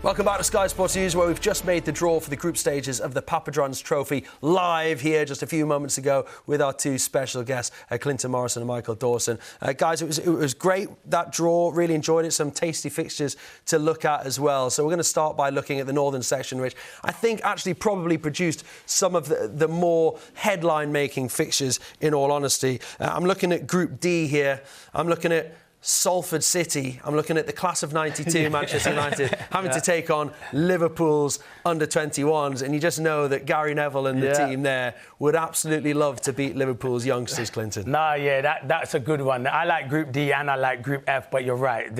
Welcome back to Sky Sports News, where we've just made the draw for the group stages of the Papa John's Trophy live here just a few moments ago with our two special guests, Clinton Morrison and Michael Dawson. Guys, it was great, that draw. Really enjoyed it. Some tasty fixtures to look at as well. So we're going to start by looking at the northern section, which I think actually probably produced some of the more headline-making fixtures, in all honesty. I'm looking at Group D here. I'm looking at Salford City. I'm looking at the class of 92, Manchester United, having to take on Liverpool's under-21s, and you just know that Gary Neville and the team there would absolutely love to beat Liverpool's youngsters, Clinton. That's a good one. I like Group D and I like Group F, but you're right.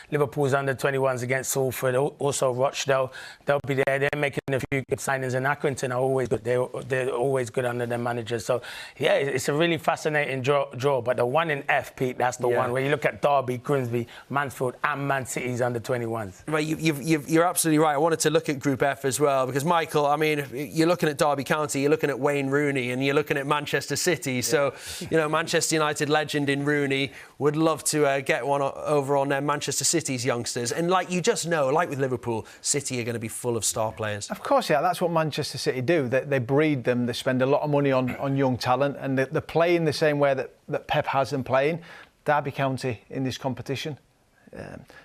Liverpool's under-21s against Salford, also Rochdale, they'll be there. They're making a few good signings, and Accrington are always good. They're always good under their managers. So, yeah, it's a really fascinating draw. But the one in F, Pete, that's the one where you look at Derby, Grimsby, Mansfield and Man City's under-21s. Well, you're absolutely right. I wanted to look at Group F as well because, Michael, I mean, you're looking at Derby County, you're looking at Wayne Rooney and you're looking at Manchester City. So, you know, Manchester United legend in Rooney would love to get one over on Manchester City's youngsters. And like you just know, like with Liverpool, City are going to be full of star players. Of course, yeah. That's what Manchester City do. They breed them. They spend a lot of money on young talent and they play in the same way that Pep has them playing. Derby County in this competition.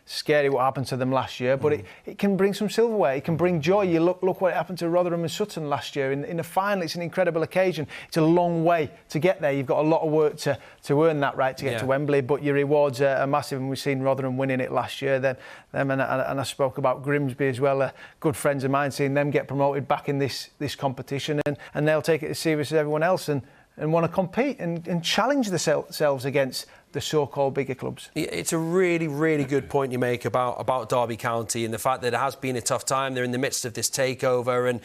Scary what happened to them last year, but it can bring some silverware. It can bring joy. You look what happened to Rotherham and Sutton last year in the final. It's an incredible occasion. It's a long way to get there. You've got a lot of work to earn that right to get to Wembley, but your rewards are massive, and we've seen Rotherham winning it last year. And I spoke about Grimsby as well. Good friends of mine, seeing them get promoted back in this competition, and they'll take it as serious as everyone else and want to compete and challenge themselves against the so-called bigger clubs. It's a really, really good point you make about Derby County and the fact that it has been a tough time. They're in the midst of this takeover and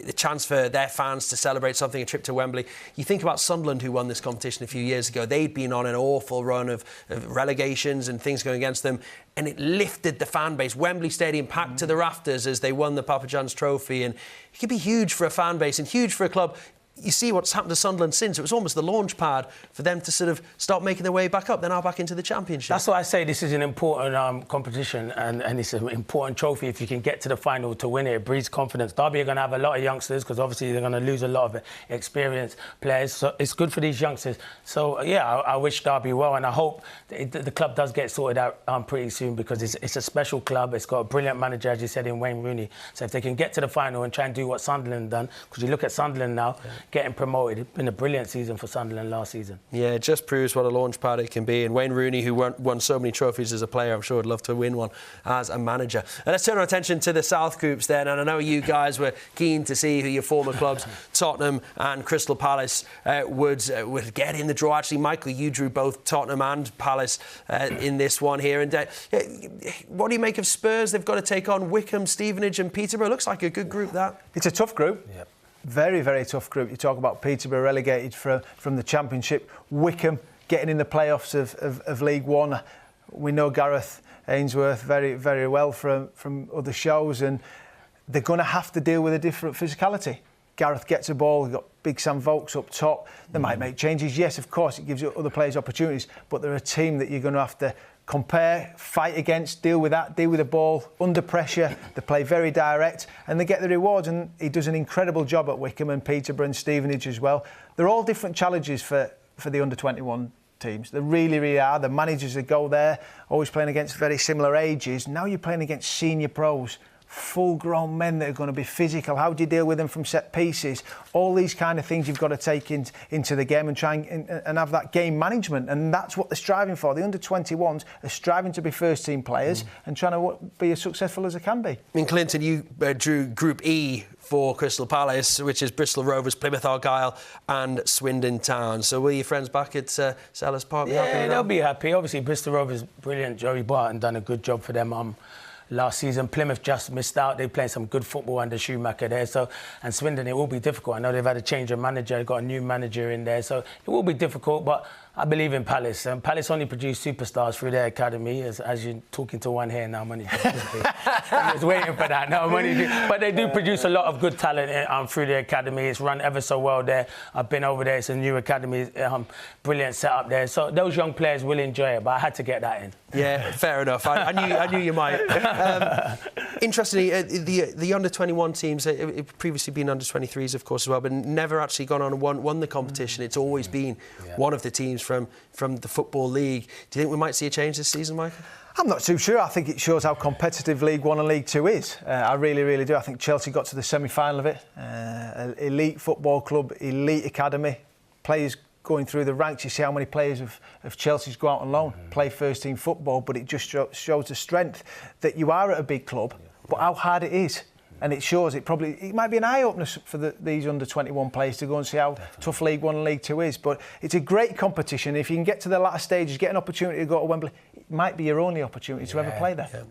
the chance for their fans to celebrate something, a trip to Wembley. You think about Sunderland, who won this competition a few years ago. They'd been on an awful run of relegations and things going against them, and it lifted the fan base. Wembley Stadium packed to the rafters as they won the Papa John's Trophy, and it could be huge for a fan base and huge for a club. You see what's happened to Sunderland since. It was almost the launch pad for them to sort of start making their way back up. They're now back into the Championship. That's why I say this is an important competition and it's an important trophy. If you can get to the final to win it, it breeds confidence. Derby are going to have a lot of youngsters because obviously they're going to lose a lot of experienced players. So it's good for these youngsters. So, yeah, I wish Derby well, and I hope the club does get sorted out pretty soon because it's a special club. It's got a brilliant manager, as you said, in Wayne Rooney. So if they can get to the final and try and do what Sunderland done, because you look at Sunderland now, getting promoted. It's been a brilliant season for Sunderland last season. Yeah, it just proves what a launch pad it can be. And Wayne Rooney, who won so many trophies as a player, I'm sure would love to win one as a manager. And let's turn our attention to the South groups then. And I know you guys were keen to see who your former clubs, Tottenham and Crystal Palace, would get in the draw. Actually, Michael, you drew both Tottenham and Palace in this one here. And what do you make of Spurs? They've got to take on Wycombe, Stevenage and Peterborough. Looks like a good group, that. It's a tough group. Yep. Very, very tough group. You talk about Peterborough relegated from the Championship. Wycombe getting in the playoffs of League One. We know Gareth Ainsworth very, very well from other shows, and they're going to have to deal with a different physicality. Gareth gets a ball, we've got Big Sam Vokes up top. They might make changes. Yes, of course, it gives other players opportunities, but they're a team that you're going to have to compare, fight against, deal with the ball under pressure. They play very direct and they get the rewards, and he does an incredible job at Wycombe and Peterborough and Stevenage as well. They're all different challenges for the under-21 teams. They really, really are. The managers that go there, always playing against very similar ages. Now you're playing against senior pros, full-grown men that are going to be physical. How do you deal with them from set pieces? All these kind of things you've got to take into the game and try and have that game management. And that's what they're striving for. The under-21s are striving to be first-team players and trying to be as successful as they can be. I mean, Clinton, you drew Group E for Crystal Palace, which is Bristol Rovers, Plymouth Argyle and Swindon Town. So will your friends back at Selhurst Park be happy with that? They'll be happy. Obviously, Bristol Rovers, brilliant. Joey Barton done a good job for them last season. Plymouth just missed out. They played some good football under Schumacher there. And Swindon, it will be difficult. I know they've had a change of manager. They've got a new manager in there. So it will be difficult, but I believe in Palace. Palace only produce superstars through their academy, as you're talking to one here now, Money. I was waiting for that. No, Money. But they do produce a lot of good talent through their academy. It's run ever so well there. I've been over there. It's a new academy. Brilliant setup there. So those young players will enjoy it, but I had to get that in. Yeah, fair enough. I knew you might. Interestingly, the under-21 teams, have previously been under-23s, of course, as well, but never actually gone on and won the competition. It's always been one of the teams from the Football League. Do you think we might see a change this season, Michael? I'm not too sure. I think it shows how competitive League One and League Two is. I really, really do. I think Chelsea got to the semi-final of it. Elite football club, elite academy, players going through the ranks. You see how many players of Chelsea's go out on loan, play first-team football, but it just shows the strength that you are at a big club, but how hard it is. And it shows it might be an eye-opener for these under-21 players to go and see how tough League One and League Two is. But it's a great competition. If you can get to the latter stages, get an opportunity to go to Wembley, it might be your only opportunity to ever play there.